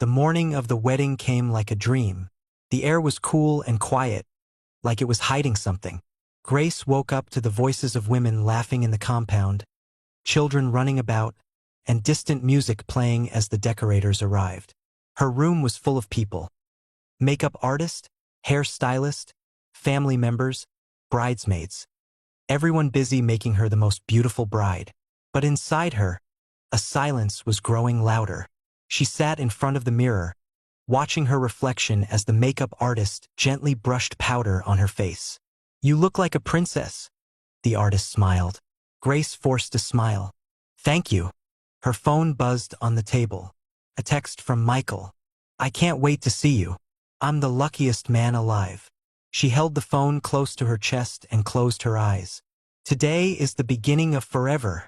The morning of the wedding came like a dream. The air was cool and quiet, like it was hiding something. Grace woke up to the voices of women laughing in the compound, children running about, and distant music playing as the decorators arrived. Her room was full of people. Makeup artist, hairstylist, family members, bridesmaids. Everyone busy making her the most beautiful bride. But inside her, a silence was growing louder. She sat in front of the mirror, watching her reflection as the makeup artist gently brushed powder on her face. "You look like a princess," the artist smiled. Grace forced a smile. "Thank you." Her phone buzzed on the table. A text from Michael. "I can't wait to see you. I'm the luckiest man alive." She held the phone close to her chest and closed her eyes. "Today is the beginning of forever,"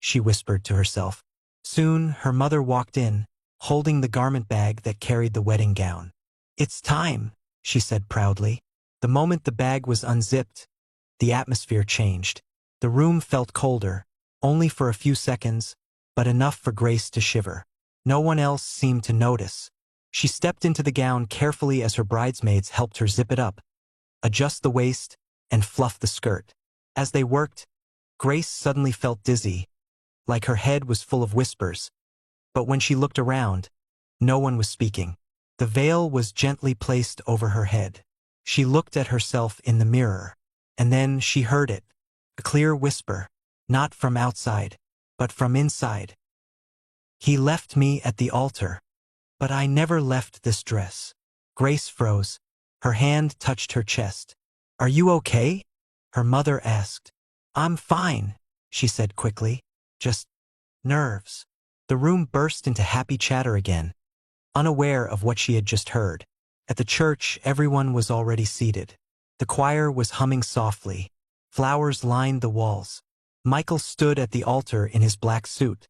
she whispered to herself. Soon, her mother walked in, holding the garment bag that carried the wedding gown. "It's time," she said proudly. The moment the bag was unzipped, the atmosphere changed. The room felt colder, only for a few seconds, but enough for Grace to shiver. No one else seemed to notice. She stepped into the gown carefully as her bridesmaids helped her zip it up, adjust the waist, and fluff the skirt. As they worked, Grace suddenly felt dizzy, like her head was full of whispers. But when she looked around, no one was speaking. The veil was gently placed over her head. She looked at herself in the mirror, and then she heard it, a clear whisper, not from outside, but from inside. "He left me at the altar, but I never left this dress." Grace froze. Her hand touched her chest. "Are you okay?" her mother asked. "I'm fine," she said quickly. "Just nerves." The room burst into happy chatter again, unaware of what she had just heard. At the church, everyone was already seated. The choir was humming softly. Flowers lined the walls. Michael stood at the altar in his black suit,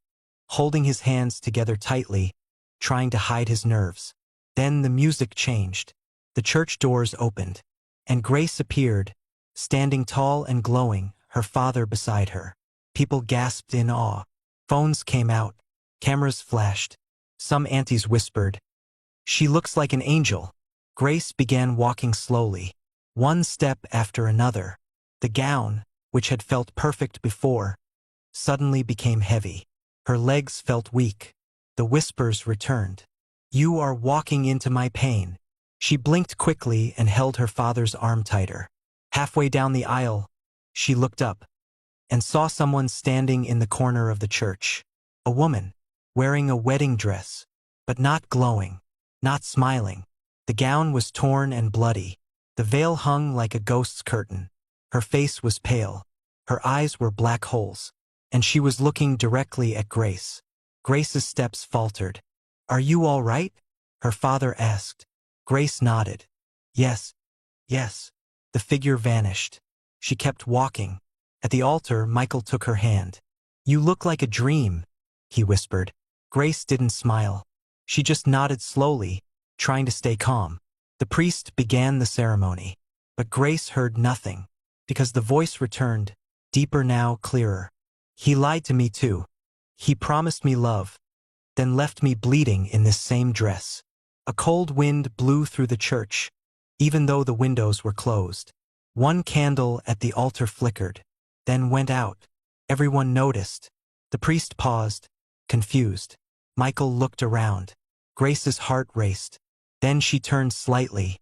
holding his hands together tightly, trying to hide his nerves. Then the music changed. The church doors opened, and Grace appeared, standing tall and glowing, her father beside her. People gasped in awe. Phones came out. Cameras flashed. Some aunties whispered, "She looks like an angel." Grace began walking slowly, one step after another. The gown, which had felt perfect before, suddenly became heavy. Her legs felt weak. The whispers returned. "You are walking into my pain." She blinked quickly and held her father's arm tighter. Halfway down the aisle, she looked up and saw someone standing in the corner of the church. A woman, wearing a wedding dress, but not glowing, not smiling. The gown was torn and bloody. The veil hung like a ghost's curtain. Her face was pale. Her eyes were black holes, and she was looking directly at Grace. Grace's steps faltered. "Are you all right?" her father asked. Grace nodded. "Yes, yes." The figure vanished. She kept walking. At the altar, Michael took her hand. "You look like a dream," he whispered. Grace didn't smile. She just nodded slowly, trying to stay calm. The priest began the ceremony, but Grace heard nothing, because the voice returned, deeper now, clearer. "He lied to me too. He promised me love, then left me bleeding in this same dress." A cold wind blew through the church, even though the windows were closed. One candle at the altar flickered, then went out. Everyone noticed. The priest paused, confused. Michael looked around. Grace's heart raced. Then she turned slightly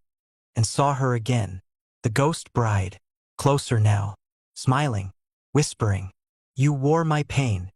and saw her again. The ghost bride, closer now, smiling, whispering, "You wore my pain.